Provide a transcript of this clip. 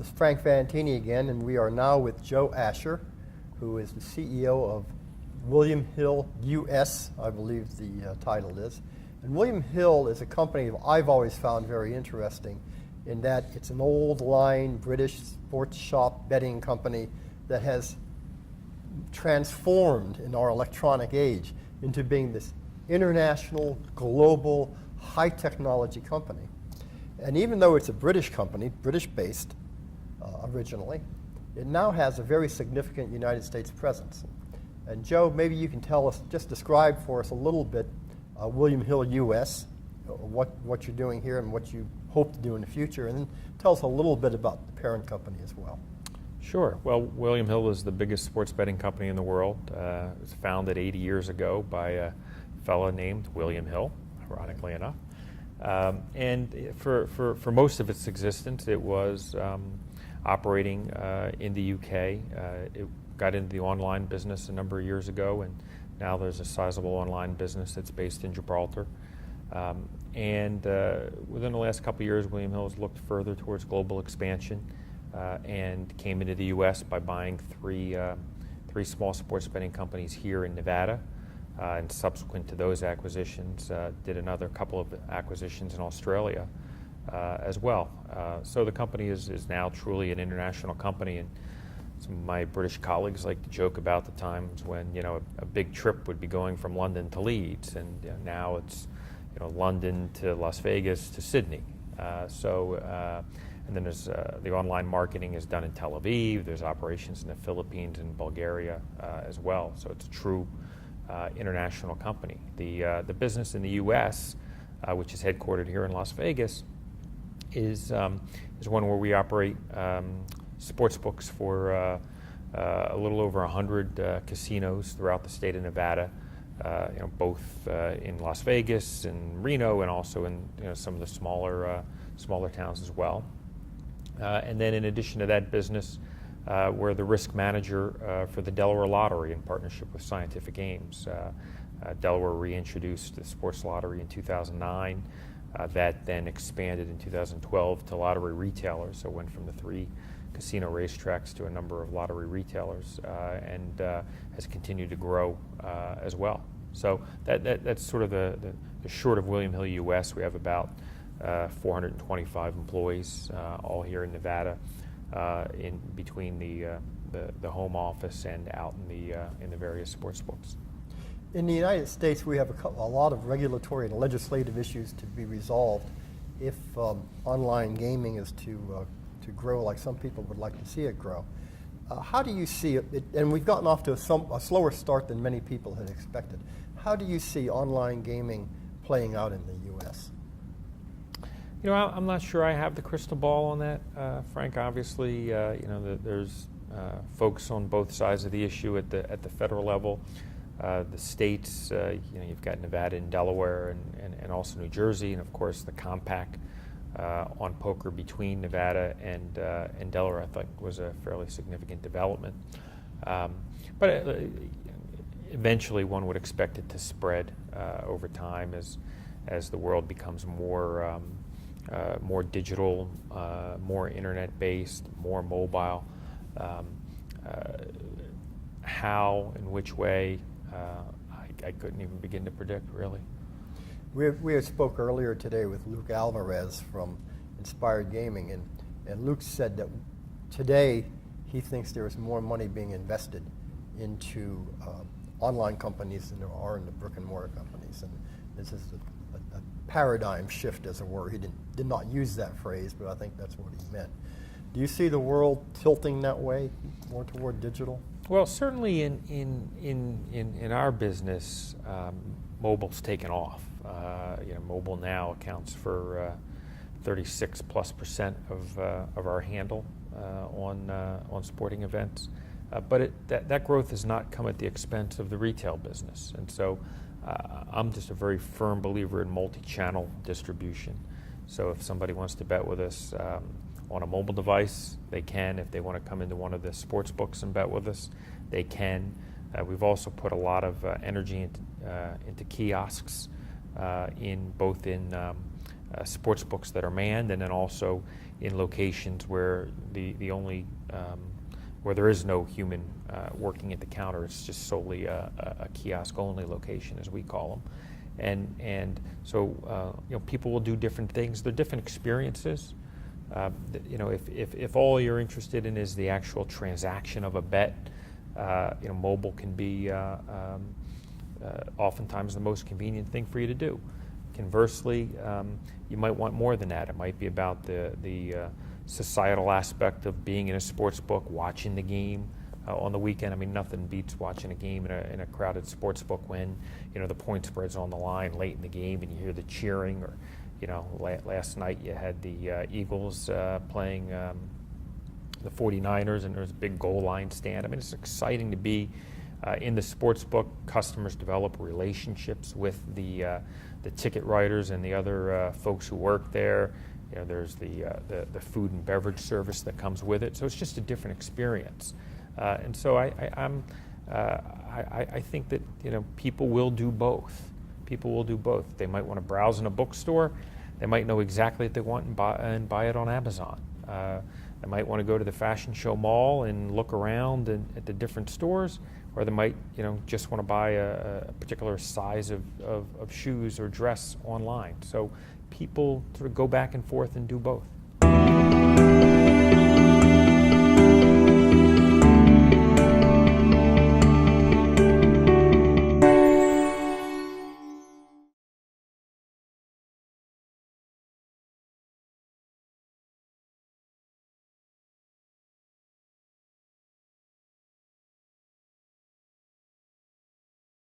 This is Frank Fantini again, and we are now with Joe Asher, who is the CEO of William Hill US, I believe the title is. And William Hill is a company I've always found very interesting in that it's an old line British sports shop betting company that has transformed in our electronic age into being this international, global, high technology company. And even though it's a British company, British-based originally, it now has a very significant United States presence. And Joe, maybe you can tell us, just describe for us a little bit William Hill US, what you're doing here and what you hope to do in the future, and then tell us a little bit about the parent company as well. Sure. Well, William Hill is the biggest sports betting company in the world. It was founded 80 years ago by a fellow named William Hill, ironically enough. And for most of its existence, it was operating in the UK. It got into the online business a number of years ago, and now there's a sizable online business that's based in Gibraltar. And within the last couple of years, William Hill has looked further towards global expansion and came into the U.S. by buying three small sports betting companies here in Nevada. And subsequent to those acquisitions, did another couple of acquisitions in Australia as well. So the company is now truly an international company, and some of my British colleagues like to joke about the times when a big trip would be going from London to Leeds, and now it's London to Las Vegas to Sydney. And then there's the online marketing is done in Tel Aviv. There's operations in the Philippines and Bulgaria as well. So it's a true international company. The business in the U.S., which is headquartered here in Las Vegas, is one where we operate sports books for a little over 100 casinos throughout the state of Nevada, both in Las Vegas and Reno, and also in some of the smaller towns as well. And then in addition to that business, we're the risk manager for the Delaware Lottery in partnership with Scientific Games. Delaware reintroduced the sports lottery in 2009. That then expanded in 2012 to lottery retailers, so it went from the 3 casino racetracks to a number of lottery retailers, and has continued to grow as well. So that's sort of the short of William Hill US. We have about 425 employees, all here in Nevada, in between the home office and out in the various sports books. In the United States, we have a lot of regulatory and legislative issues to be resolved if online gaming is to grow like some people would like to see it grow. How do you see it? And we've gotten off to a slower start than many people had expected. How do you see online gaming playing out in the U.S.? I'm not sure I have the crystal ball on that, Frank. Obviously, there's folks on both sides of the issue at the federal level. The states, you've got Nevada and Delaware, and also New Jersey, and of course the compact on poker between Nevada and Delaware, I think, was a fairly significant development. But eventually, one would expect it to spread over time as the world becomes more digital, more internet-based, more mobile. How and which way, I couldn't even begin to predict, really. We spoke earlier today with Luke Alvarez from Inspired Gaming, and Luke said that today he thinks there is more money being invested into online companies than there are in the brick-and-mortar companies. And this is a paradigm shift, as it were. He did not use that phrase, but I think that's what he meant. Do you see the world tilting that way, more toward digital? Well, certainly in our business, mobile's taken off. Mobile now accounts for 36+% of our handle on sporting events. But that growth has not come at the expense of the retail business. And so I'm just a very firm believer in multi-channel distribution. So if somebody wants to bet with us on a mobile device, they can. If they want to come into one of the sports books and bet with us, they can. We've also put a lot of energy into kiosks, both in sports books that are manned, and then also in locations where where there is no human working at the counter. It's just solely a kiosk-only location, as we call them. And so people will do different things. They're different experiences. If all you're interested in is the actual transaction of a bet, mobile can be oftentimes the most convenient thing for you to do. Conversely, you might want more than that. It might be about the societal aspect of being in a sports book, watching the game on the weekend. I mean, nothing beats watching a game in a crowded sports book when the point spread's on the line late in the game and you hear the cheering. Or last night you had the Eagles playing the 49ers, and there's a big goal line stand. I mean, it's exciting to be in the sports book. Customers develop relationships with the ticket writers and the other folks who work there. There's the food and beverage service that comes with it. So it's just a different experience. And so I think that people will do both. People will do both. They might want to browse in a bookstore. They might know exactly what they want and buy it on Amazon. They might want to go to the fashion show mall and look around at the different stores, or they might just want to buy a particular size of shoes or dress online. So people sort of go back and forth and do both.